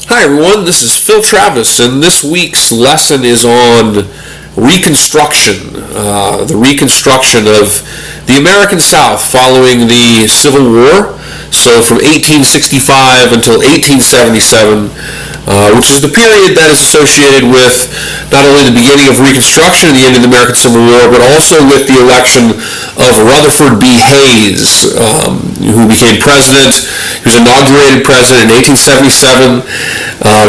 Hi everyone, this is Phil Travis, and this week's lesson is on Reconstruction, the reconstruction of the American South following the Civil War. So from 1865 until 1877, which is the period that is associated with not only the beginning of Reconstruction and the end of the American Civil War, but also with the election of Rutherford B. Hayes, who became president. He was inaugurated president in 1877.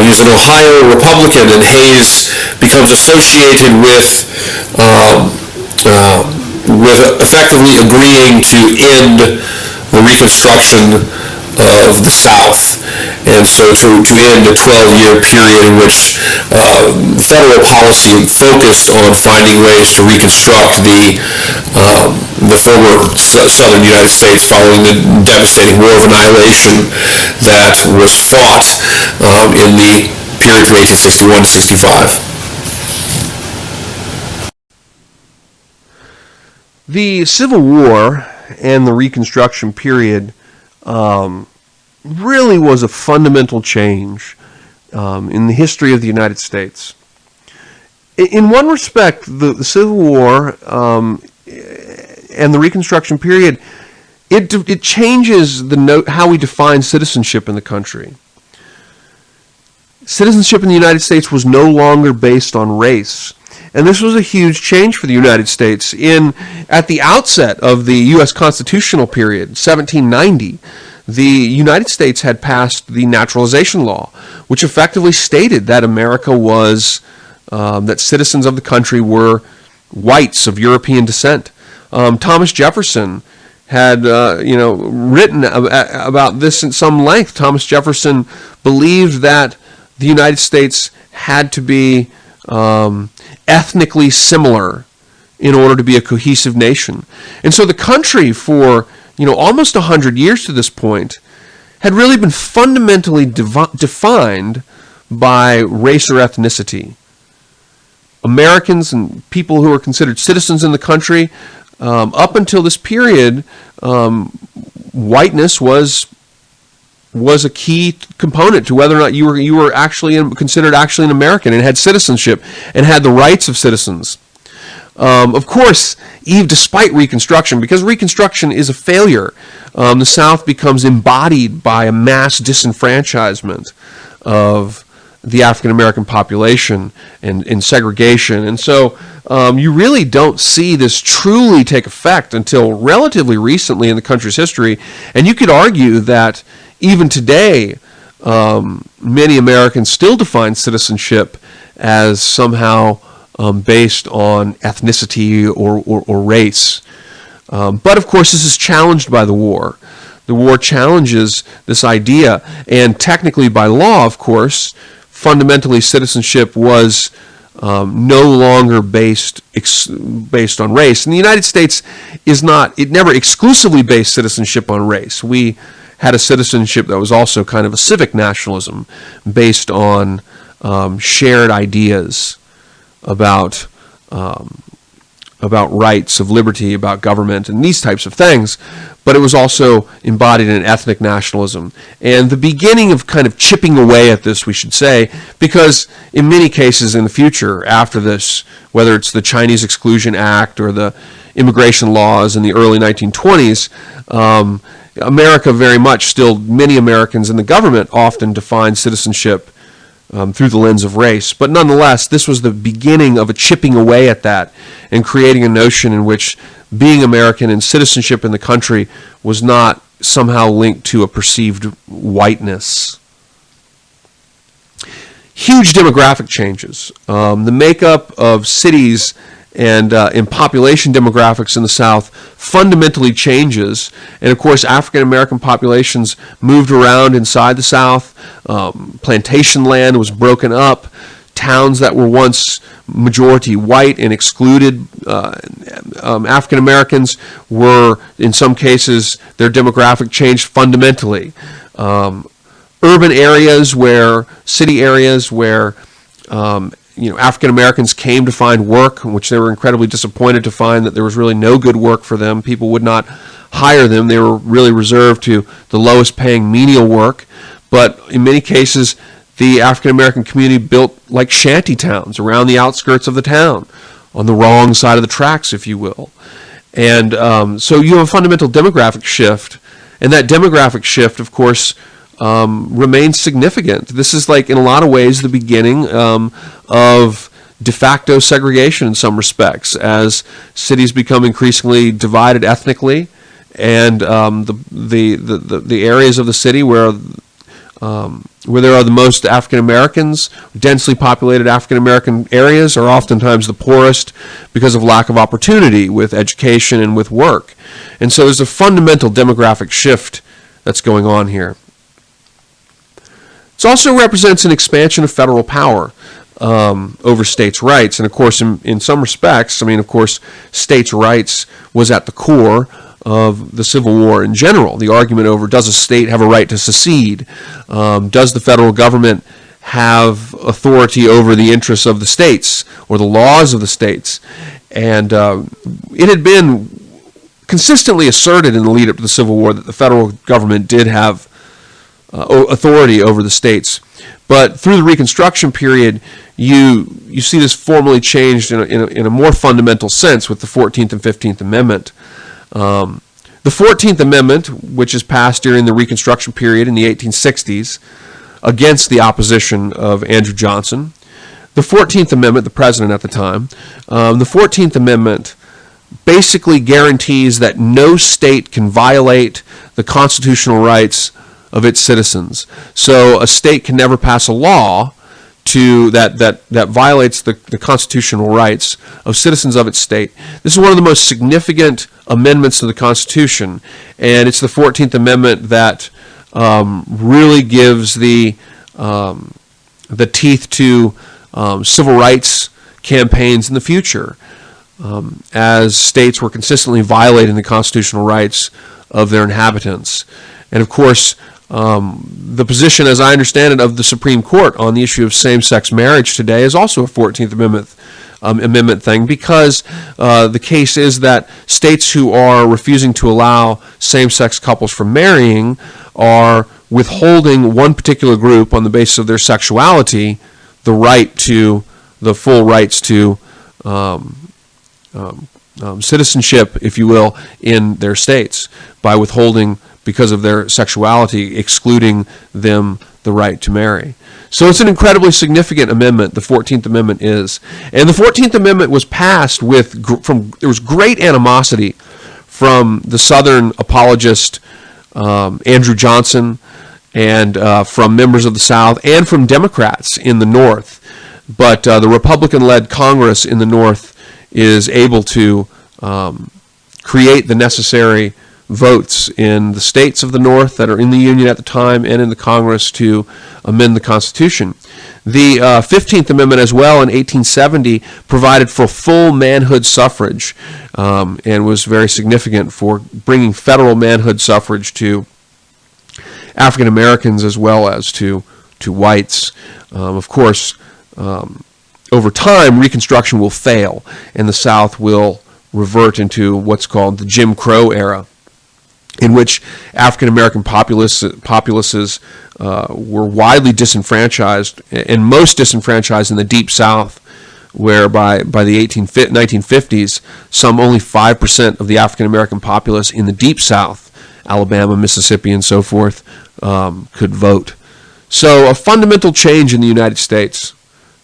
He was an Ohio Republican, and Hayes becomes associated with effectively agreeing to end the Reconstruction of the South, and so to end a 12-year period in which federal policy focused on finding ways to reconstruct the former southern United States following the devastating War of Annihilation that was fought in the period from 1861 to 65. The Civil War and the Reconstruction period really was a fundamental change in the history of the United States. In one respect, the Civil War and the Reconstruction period, it changes how we define citizenship in the country. Citizenship in the United States was no longer based on race. And this was a huge change for the United States. At the outset of the U.S. constitutional period, 1790, the United States had passed the naturalization law, which effectively stated that America was, that citizens of the country were whites of European descent. Thomas Jefferson had, written about this in some length. Thomas Jefferson believed that the United States had to be ethnically similar in order to be a cohesive nation. And so the country for almost 100 years to this point had really been fundamentally defined by race or ethnicity. Americans and people who were considered citizens in the country, up until this period, whiteness was a key component to whether or not you were actually considered an American and had citizenship and had the rights of citizens. Of course, despite Reconstruction, because Reconstruction is a failure, the South becomes embodied by a mass disenfranchisement of the African American population and segregation. And so you really don't see this truly take effect until relatively recently in the country's history. And you could argue that even today, many Americans still define citizenship as somehow based on ethnicity or race. But of course, this is challenged by the war. The war challenges this idea, and technically by law, of course, fundamentally citizenship was no longer based on race. And the United States it never exclusively based citizenship on race. We had a citizenship that was also kind of a civic nationalism based on shared ideas about rights of liberty, about government, and these types of things. But it was also embodied in ethnic nationalism. And the beginning of kind of chipping away at this, we should say, because in many cases in the future, after this, whether it's the Chinese Exclusion Act or the immigration laws in the early 1920s, America very much still, many Americans in the government often define citizenship through the lens of race. But nonetheless, this was the beginning of a chipping away at that and creating a notion in which being American and citizenship in the country was not somehow linked to a perceived whiteness. Huge demographic changes. The makeup of cities and in population demographics in the South fundamentally changes. And of course, African American populations moved around inside the South. Plantation land was broken up. Towns that were once majority white and excluded African Americans were, in some cases, their demographic changed fundamentally. Urban areas city areas where African Americans came to find work, which they were incredibly disappointed to find that there was really no good work for them. People would not hire them. They were really reserved to the lowest paying menial work. But in many cases, the African American community built like shanty towns around the outskirts of the town, on the wrong side of the tracks, if you will. And so you have a fundamental demographic shift, and that demographic shift, of course, remains significant. This is, like, in a lot of ways, the beginning of de facto segregation in some respects, as cities become increasingly divided ethnically, and the areas of the city where there are the most African Americans, densely populated African American areas, are oftentimes the poorest because of lack of opportunity with education and with work. And so there's a fundamental demographic shift that's going on here. It also represents an expansion of federal power over states' rights. And of course, in some respects, I mean, of course, states' rights was at the core of the Civil War in general. The argument over, does a state have a right to secede? Does the federal government have authority over the interests of the states or the laws of the states? And it had been consistently asserted in the lead up to the Civil War that the federal government did have authority over the states. But through the Reconstruction period, you see this formally changed in a more fundamental sense with the 14th and 15th Amendment. The 14th Amendment, which is passed during the Reconstruction period in the 1860s against the opposition of Andrew Johnson. The 14th Amendment, the president at the time, the 14th Amendment basically guarantees that no state can violate the constitutional rights of its citizens. So a state can never pass a law that violates the constitutional rights of citizens of its state. This is one of the most significant amendments to the Constitution, and it's the 14th Amendment that really gives the teeth to civil rights campaigns in the future, as states were consistently violating the constitutional rights of their inhabitants. And of course, the position, as I understand it, of the Supreme Court on the issue of same-sex marriage today is also a 14th Amendment thing, because the case is that states who are refusing to allow same-sex couples from marrying are withholding one particular group on the basis of their sexuality the full rights to citizenship, if you will, in their states, by withholding, because of their sexuality, excluding them the right to marry. So it's an incredibly significant amendment, the 14th Amendment is. And the 14th Amendment was passed there was great animosity from the Southern apologist Andrew Johnson, and from members of the South, and from Democrats in the North. But the Republican-led Congress in the North is able to create the necessary votes in the states of the North that are in the Union at the time and in the Congress to amend the Constitution. The 15th Amendment as well in 1870 provided for full manhood suffrage, and was very significant for bringing federal manhood suffrage to African Americans as well as to whites. Of course, over time, Reconstruction will fail, and the South will revert into what's called the Jim Crow era, in which African American populaces were widely disenfranchised, and most disenfranchised in the Deep South, where by the 1950s, some only 5% of the African American populace in the Deep South, Alabama, Mississippi, and so forth, could vote. So a fundamental change in the United States,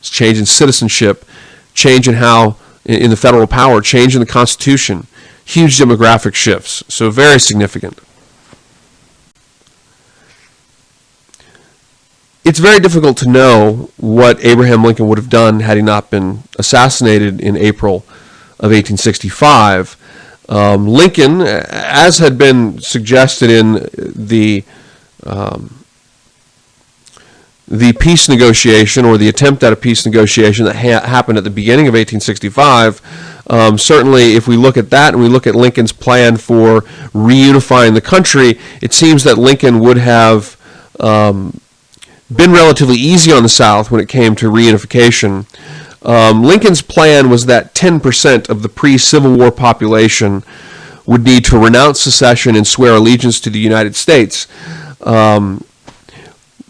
change in citizenship, change in in the federal power, change in the Constitution. Huge demographic shifts, so very significant. It's very difficult to know what Abraham Lincoln would have done had he not been assassinated in April of 1865. Lincoln, as had been suggested in the peace negotiation, or the attempt at a peace negotiation that happened at the beginning of 1865, certainly if we look at that and we look at Lincoln's plan for reunifying the country, it seems that Lincoln would have been relatively easy on the South when it came to reunification. Lincoln's plan was that 10% of the pre-Civil War population would need to renounce secession and swear allegiance to the United States.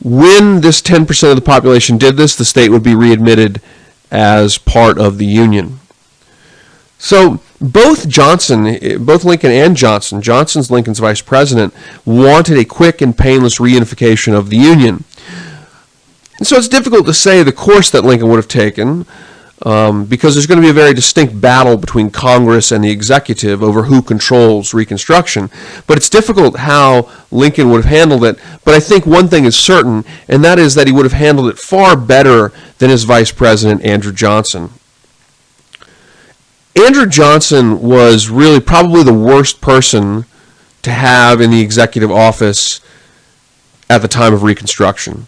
When this 10% of the population did this, the state would be readmitted as part of the Union. So both Lincoln and Johnson's Lincoln's vice president, wanted a quick and painless reunification of the Union. And so it's difficult to say the course that Lincoln would have taken, because there's going to be a very distinct battle between Congress and the executive over who controls Reconstruction. But it's difficult how Lincoln would have handled it. But I think one thing is certain, and that is that he would have handled it far better than his vice president, Andrew Johnson. Andrew Johnson was really probably the worst person to have in the executive office at the time of Reconstruction.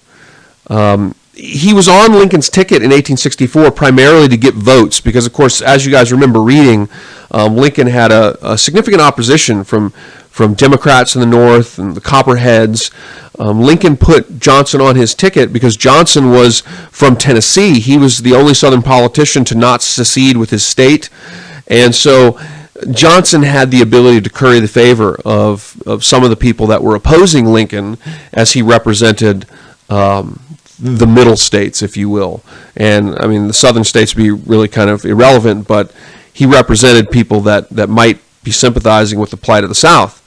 He was on Lincoln's ticket in 1864 primarily to get votes because, of course, as you guys remember reading, Lincoln had a significant opposition from Democrats in the North and the Copperheads. Lincoln put Johnson on his ticket because Johnson was from Tennessee. He was the only Southern politician to not secede with his state. And so Johnson had the ability to curry the favor of some of the people that were opposing Lincoln as he represented the middle states, if you will. And, I mean, the southern states would be really kind of irrelevant, but he represented people that might be sympathizing with the plight of the South.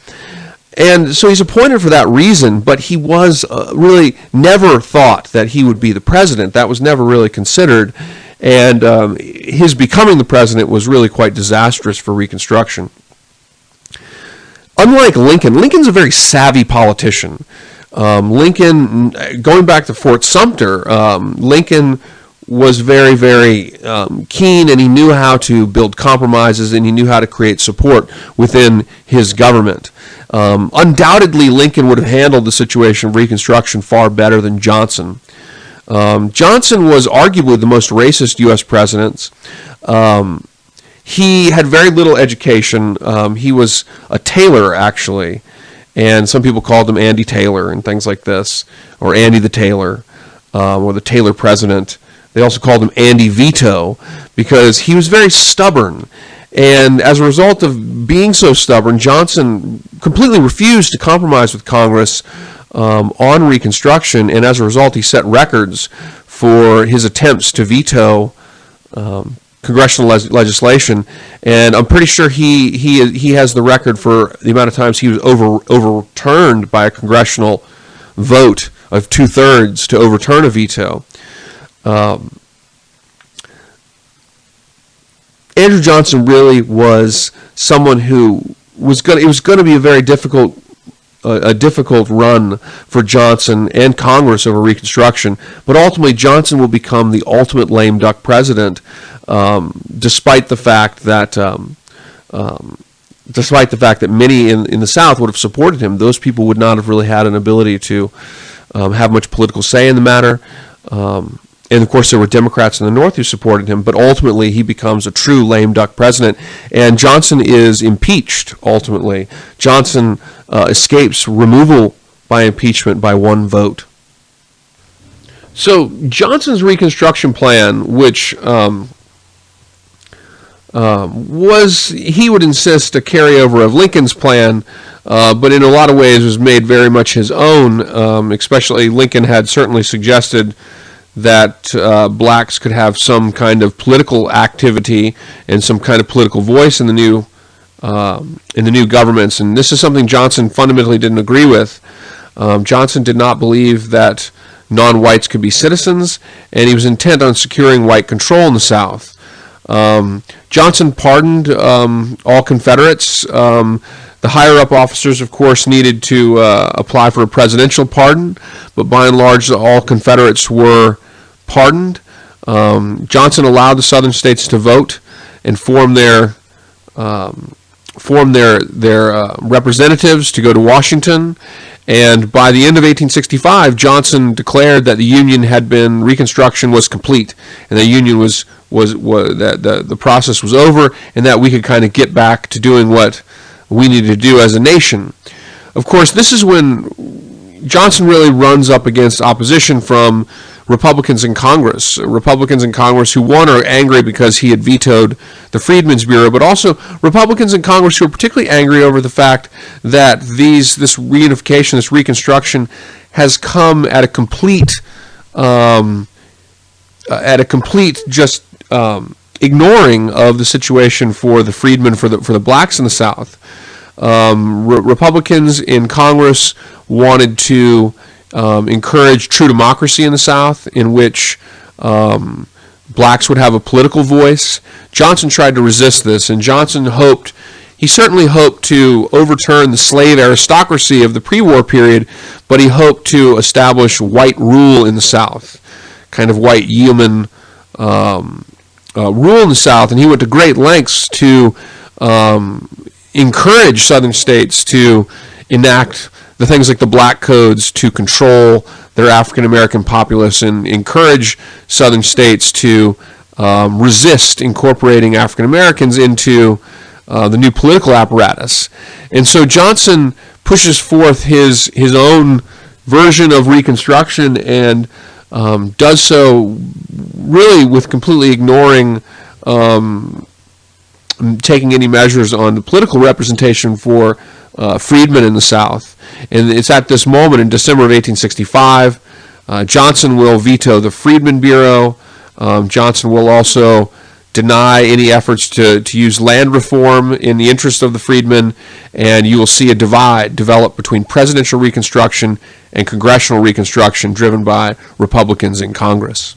And so he's appointed for that reason, but he was really never thought that he would be the president. That was never really considered. And his becoming the president was really quite disastrous for Reconstruction. Unlike Lincoln, Lincoln's a very savvy politician. Lincoln, going back to Fort Sumter, Lincoln was very, very keen, and he knew how to build compromises, and he knew how to create support within his government. Undoubtedly, Lincoln would have handled the situation of Reconstruction far better than Johnson. Johnson was arguably the most racist U.S. president. He had very little education. He was a tailor, actually, and some people called him Andy Taylor and things like this, or Andy the Tailor, or the Taylor president. They also called him Andy Veto because he was very stubborn. And as a result of being so stubborn, Johnson completely refused to compromise with Congress on Reconstruction, and as a result, he set records for his attempts to veto congressional legislation. And I'm pretty sure he has the record for the amount of times he was overturned by a congressional vote of 2/3 to overturn a veto. Andrew Johnson really was someone who it was going to be a very difficult run for Johnson and Congress over Reconstruction, but ultimately Johnson will become the ultimate lame duck president, despite the fact that many in the South would have supported him. Those people would not have really had an ability to have much political say in the matter. And, of course, there were Democrats in the North who supported him, but ultimately he becomes a true lame duck president, and Johnson is impeached, ultimately. Johnson escapes removal by impeachment by one vote. So Johnson's Reconstruction Plan, which he would insist a carryover of Lincoln's plan, but in a lot of ways was made very much his own, especially Lincoln had certainly suggested that blacks could have some kind of political activity and some kind of political voice in the new governments, and this is something Johnson fundamentally didn't agree with. Johnson did not believe that non-whites could be citizens, and he was intent on securing white control in the South. Johnson pardoned all Confederates. The higher-up officers, of course, needed to apply for a presidential pardon, but by and large, all Confederates were pardoned. Johnson allowed the Southern states to vote and form their representatives to go to Washington. And by the end of 1865, Johnson declared that Reconstruction was complete, and the Union was that the process was over, and that we could kind of get back to doing what we needed to do as a nation. Of course, this is when Johnson really runs up against opposition from Republicans in Congress. Republicans in Congress who, one, are angry because he had vetoed the Freedmen's Bureau, but also Republicans in Congress who are particularly angry over the fact that this reunification, this Reconstruction, has come at a complete ignoring of the situation for the freedmen, for the blacks in the South. Republicans in Congress wanted to encourage true democracy in the South, in which blacks would have a political voice. Johnson tried to resist this, and Johnson certainly hoped to overturn the slave aristocracy of the pre-war period, but he hoped to establish white rule in the South, kind of white yeoman rule in the South, and he went to great lengths to encourage Southern states to enact the things like the Black Codes to control their African American populace, and encourage Southern states to resist incorporating African Americans into the new political apparatus. And so Johnson pushes forth his own version of Reconstruction, and does so really with completely ignoring taking any measures on the political representation for freedmen in the South. And it's at this moment in December of 1865, Johnson will veto the Freedmen's Bureau. Johnson will also deny any efforts to use land reform in the interest of the freedmen, and you will see a divide develop between presidential Reconstruction and congressional Reconstruction driven by Republicans in Congress.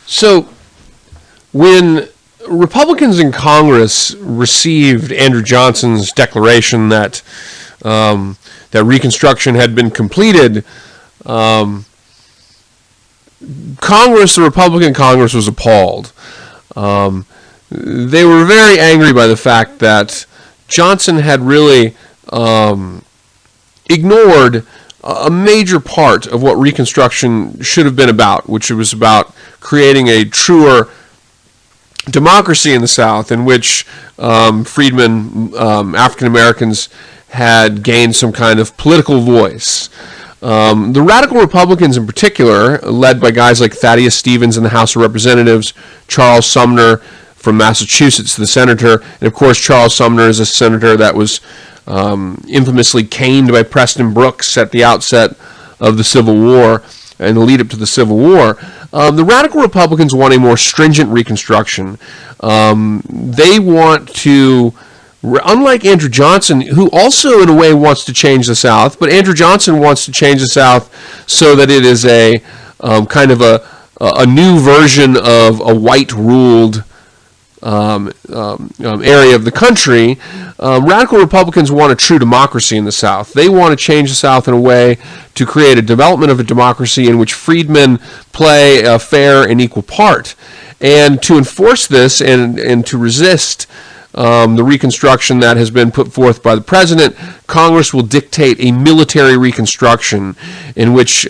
So when Republicans in Congress received Andrew Johnson's declaration that that Reconstruction had been completed, Congress, the Republican Congress, was appalled. They were very angry by the fact that Johnson had really ignored a major part of what Reconstruction should have been about, which was about creating a truer democracy in the South, in which freedmen, African Americans, had gained some kind of political voice. The radical Republicans in particular, led by guys like Thaddeus Stevens in the House of Representatives, Charles Sumner from Massachusetts, the senator, and of course Charles Sumner is a senator that was infamously caned by Preston Brooks at the outset of the Civil War and the lead up to the Civil War. The radical Republicans want a more stringent Reconstruction. They want to, unlike Andrew Johnson, who also in a way wants to change the South, but Andrew Johnson wants to change the South so that it is a kind of a new version of a white-ruled area of the country. Radical Republicans want a true democracy in the South. They want to change the South in a way to create a development of a democracy in which freedmen play a fair and equal part. And to enforce this and to resist the Reconstruction that has been put forth by the president, Congress will dictate a military Reconstruction in which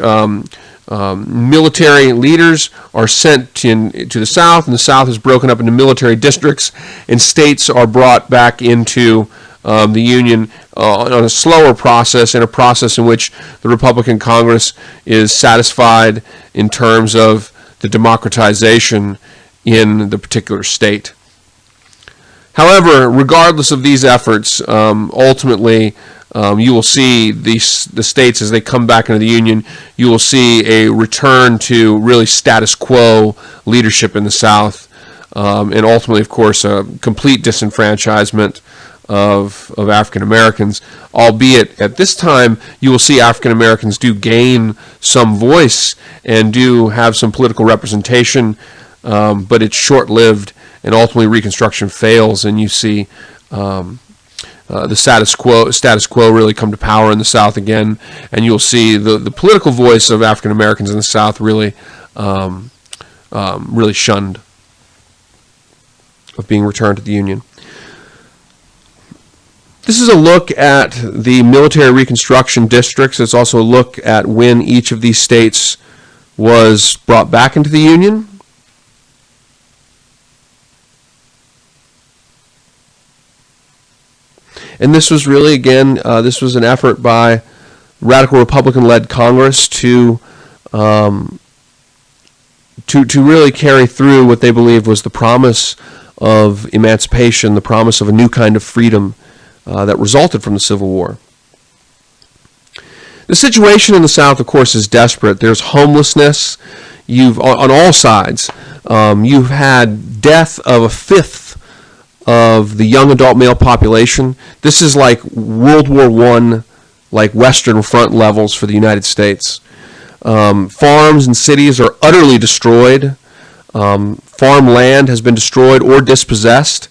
military leaders are sent to the South, and the South is broken up into military districts, and states are brought back into the Union on a slower process, in a process in which the Republican Congress is satisfied in terms of the democratization in the particular state. However, regardless of these efforts, ultimately you will see the states, as they come back into the Union, you will see a return to really status quo leadership in the South, and ultimately, of course, a complete disenfranchisement of African Americans, albeit at this time you will see African Americans do gain some voice and do have some political representation, but it's short-lived, and ultimately Reconstruction fails, and you see the status quo really come to power in the South again, and you'll see the political voice of African Americans in the South really really shunned of being returned to the Union. This is a look at the military Reconstruction districts. It's also a look at when each of these states was brought back into the Union. And this was really, again, this was an effort by radical Republican-led Congress to really carry through what they believed was the promise of emancipation, the promise of a new kind of freedom that resulted from the Civil War. The situation in the South, of course, is desperate. There's homelessness. You've on all sides. You've had death of a fifth of the young adult male population. This is like World War I, like Western Front levels for the United States. Farms and cities are utterly destroyed. Farmland has been destroyed or dispossessed.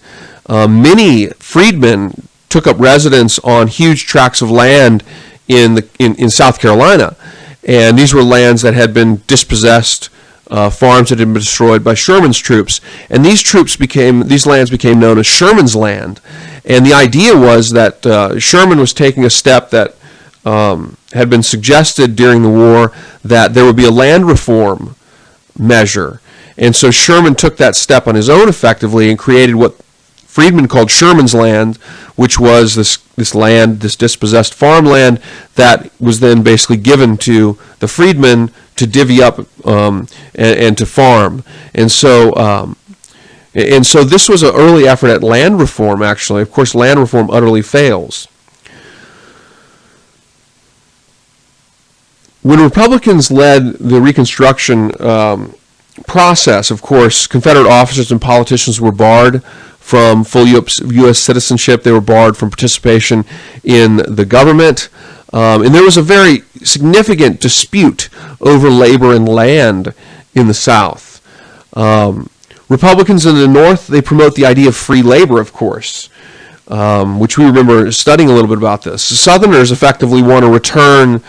Many freedmen took up residence on huge tracts of land in South Carolina, and these were lands that had been dispossessed, farms that had been destroyed by Sherman's troops, and these lands became known as Shermans Land. And the idea was that Sherman was taking a step that had been suggested during the war, that there would be a land reform measure. And so Sherman took that step on his own effectively and created what Freedmen called Sherman's Land, which was this land, this dispossessed farmland that was then basically given to the freedmen to divvy up and to farm. And so this was an early effort at land reform, actually. Of course, land reform utterly fails. When Republicans led the Reconstruction process, of course, Confederate officers and politicians were barred from full U.S. citizenship. They were barred from participation in the government. And there was a very significant dispute over labor and land in the South. Republicans in the North, they promote the idea of free labor, of course, which we remember studying a little bit about this. The Southerners effectively want to return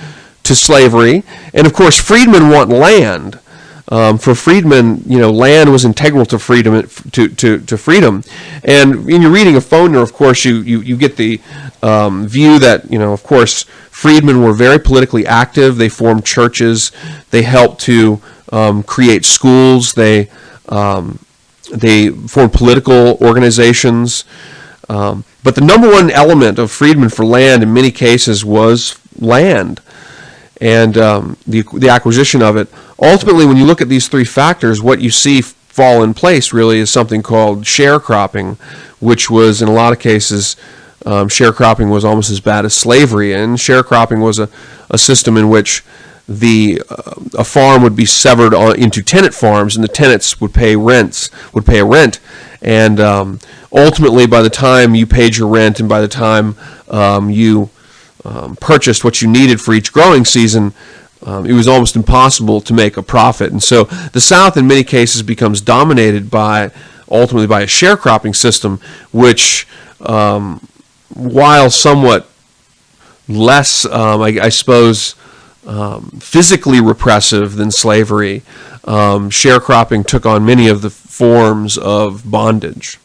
to slavery, and of course freedmen want land. For freedmen, land was integral to freedom. To freedom, and in your reading of Foner, of course, you get the view that of course, freedmen were very politically active. They formed churches. They helped to create schools. They formed political organizations. But the number one element of freedmen for land in many cases was land, and the acquisition of it. Ultimately, when you look at these three factors, what you see fall in place really is something called sharecropping, which was in a lot of cases, sharecropping was almost as bad as slavery. And sharecropping was a system in which a farm would be severed into tenant farms, and the tenants would pay a rent. And ultimately, by the time you paid your rent and by the time you purchased what you needed for each growing season, it was almost impossible to make a profit. And so the South in many cases becomes dominated ultimately by a sharecropping system, which, while somewhat less, I suppose, physically repressive than slavery, sharecropping took on many of the forms of bondage.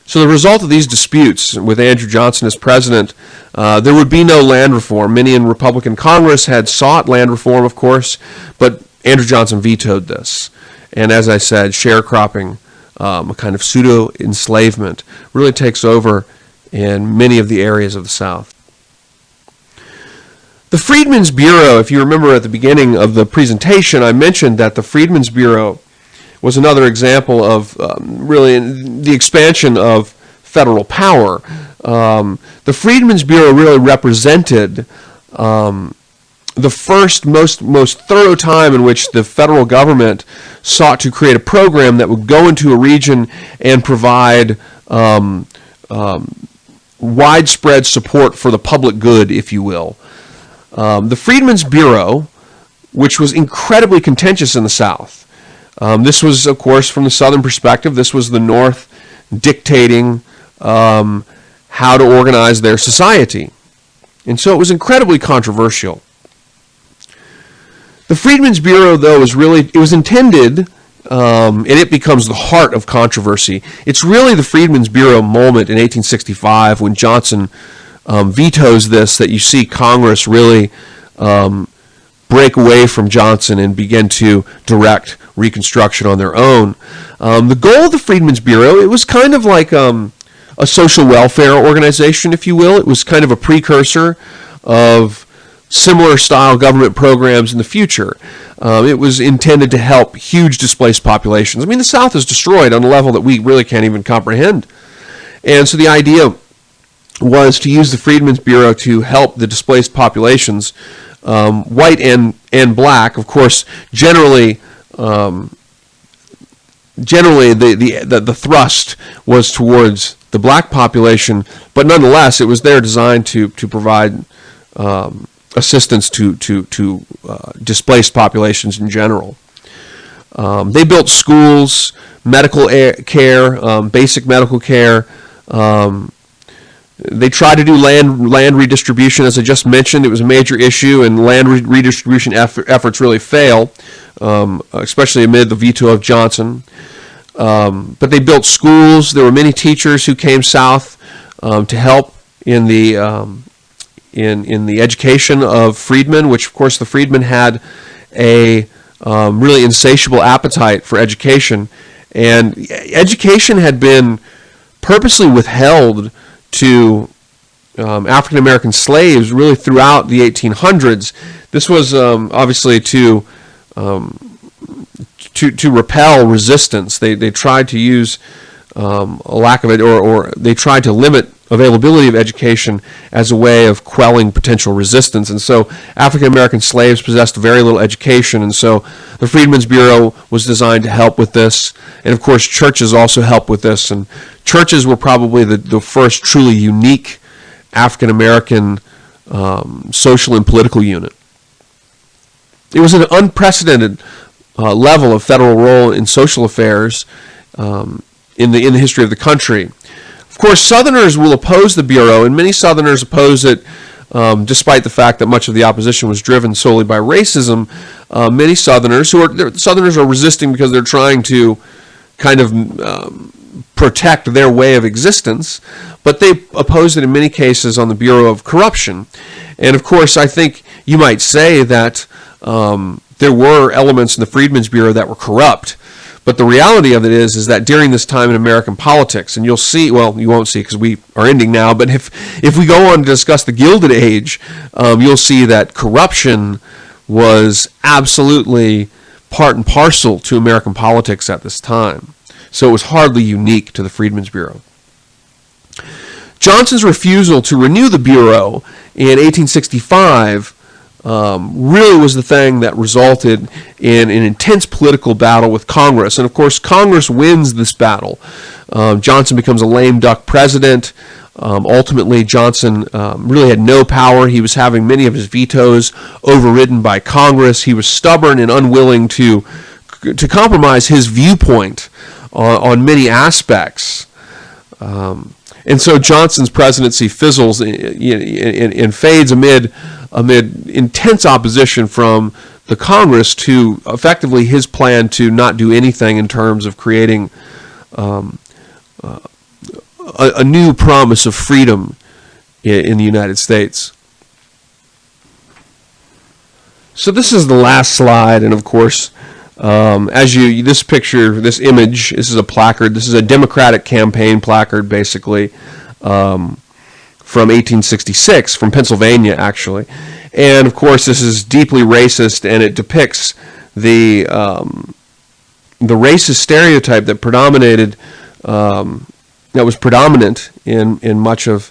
So the result of these disputes, with Andrew Johnson as president, there would be no land reform. Many in Republican Congress had sought land reform, of course, but Andrew Johnson vetoed this. And as I said, sharecropping, a kind of pseudo-enslavement, really takes over in many of the areas of the South. The Freedmen's Bureau, if you remember at the beginning of the presentation, I mentioned that the Freedmen's Bureau was another example of really the expansion of federal power. The Freedmen's Bureau really represented the first, most thorough time in which the federal government sought to create a program that would go into a region and provide widespread support for the public good, if you will. The Freedmen's Bureau, which was incredibly contentious in the South. This was, of course, from the Southern perspective, this was the North dictating how to organize their society. And so it was incredibly controversial. The Freedmen's Bureau, though, it was intended, and it becomes the heart of controversy. It's really the Freedmen's Bureau moment in 1865 when Johnson vetoes this that you see Congress really break away from Johnson and begin to direct Reconstruction on their own. The goal of the Freedmen's Bureau, it was kind of like a a social welfare organization, if you will. It was kind of a precursor of similar style government programs in the future. It was intended to help huge displaced populations. I mean, the South is destroyed on a level that we really can't even comprehend. And so the idea was to use the Freedmen's Bureau to help the displaced populations, white and black. Of course, generally the thrust was towards the black population, but nonetheless, it was there designed to provide assistance to displaced populations in general. They built schools, medical care, basic medical care. They tried to do land redistribution, as I just mentioned. It was a major issue, and land redistribution efforts really fail, especially amid the veto of Johnson. But they built schools. There were many teachers who came south to help in the education of freedmen, which of course the freedmen had a really insatiable appetite for education, and education had been purposely withheld to African American slaves really throughout the 1800s. This was obviously to repel resistance. They tried to use a lack of it, or they tried to limit availability of education as a way of quelling potential resistance. And so African American slaves possessed very little education, and so the Freedmen's Bureau was designed to help with this. And of course churches also helped with this, and churches were probably the first truly unique African American social and political unit. It was an unprecedented level of federal role in social affairs in the history of the country. Of course, Southerners will oppose the Bureau, and many Southerners oppose it despite the fact that much of the opposition was driven solely by racism. Many Southerners are resisting because they're trying to kind of protect their way of existence, but they oppose it in many cases on the Bureau of corruption. And of course, I think you might say that there were elements in the Freedmen's Bureau that were corrupt. But the reality of it is that during this time in American politics, and you'll see, well, you won't see because we are ending now, but if we go on to discuss the Gilded Age, you'll see that corruption was absolutely part and parcel to American politics at this time. So it was hardly unique to the Freedmen's Bureau. Johnson's refusal to renew the Bureau in 1865 really was the thing that resulted in an intense political battle with Congress. And of course, Congress wins this battle. Johnson becomes a lame duck president. Ultimately, Johnson really had no power. He was having many of his vetoes overridden by Congress. He was stubborn and unwilling to compromise his viewpoint on many aspects. And so Johnson's presidency fizzles and fades amid intense opposition from the Congress to effectively his plan to not do anything in terms of creating a new promise of freedom in the United States. So this is the last slide, and of course, this picture, this image, this is a placard. This is a Democratic campaign placard, basically, from 1866, from Pennsylvania, actually. And of course, this is deeply racist, and it depicts the racist stereotype that was predominant in much of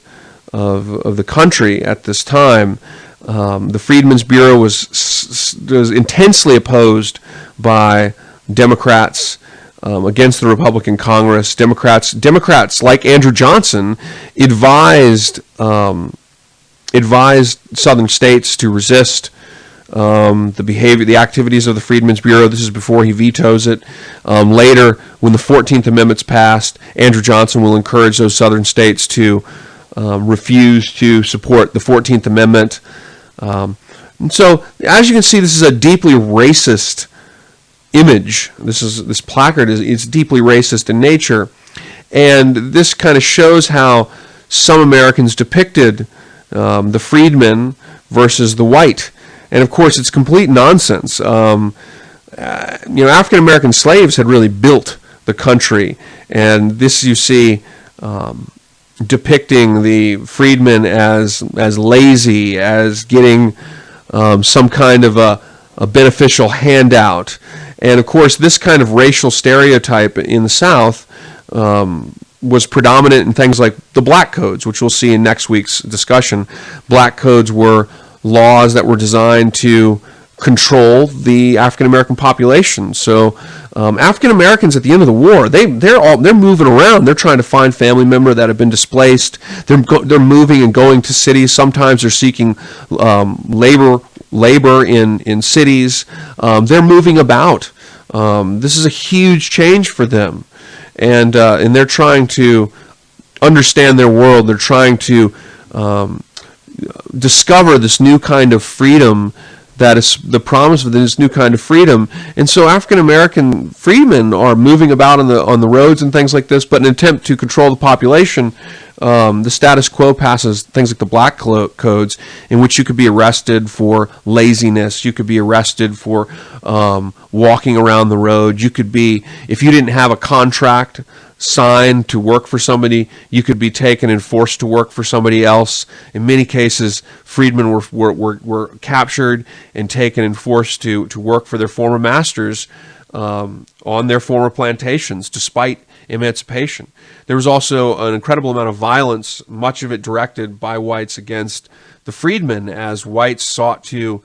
the country at this time. The Freedmen's Bureau was intensely opposed by Democrats against the Republican Congress. Democrats like Andrew Johnson advised Southern states to resist the activities of the Freedmen's Bureau. This is before he vetoes it. Later, when the 14th Amendment's passed, Andrew Johnson will encourage those Southern states to refuse to support the 14th Amendment. And so, as you can see, this is a deeply racist image. This placard is deeply racist in nature, and this kind of shows how some Americans depicted the freedmen versus the white. And of course, it's complete nonsense. African American slaves had really built the country, and this you see depicting the freedmen as lazy, as getting some kind of a beneficial handout. And of course, this kind of racial stereotype in the South was predominant in things like the black codes, which we'll see in next week's discussion. Black codes were laws that were designed to control the African American population. So African Americans at the end of the war, they're moving around. They're trying to find family members that have been displaced. They're moving and going to cities. Sometimes they're seeking labor in cities. They're moving about. This is a huge change for them, and they're trying to understand their world. They're trying to discover this new kind of freedom that is the promise of this new kind of freedom. And so African American freedmen are moving about on the roads and things like this, but in an attempt to control the population, the status quo passes things like the black codes, in which you could be arrested for laziness, you could be arrested for walking around the road, you could be, if you didn't have a contract signed to work for somebody, you could be taken and forced to work for somebody else. In many cases, freedmen were captured and taken and forced to work for their former masters on their former plantations, despite emancipation. There was also an incredible amount of violence, much of it directed by whites against the freedmen, as whites sought to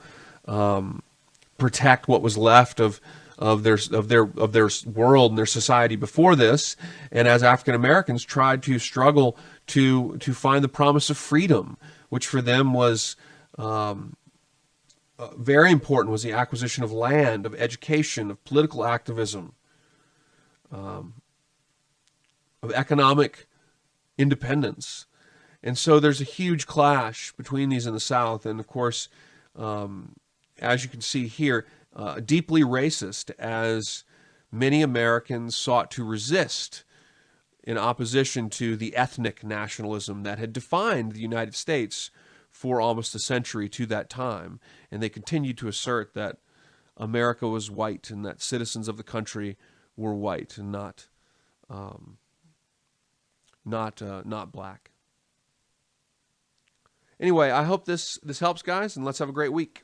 protect what was left of their world and their society before this, and as African Americans tried to struggle to find the promise of freedom, which for them was very important, was the acquisition of land, of education, of political activism, of economic independence. And so there's a huge clash between these in the South, and of course, as you can see here, deeply racist, as many Americans sought to resist in opposition to the ethnic nationalism that had defined the United States for almost a century to that time. And they continued to assert that America was white and that citizens of the country were white and not black. Anyway, I hope this helps, guys, and let's have a great week.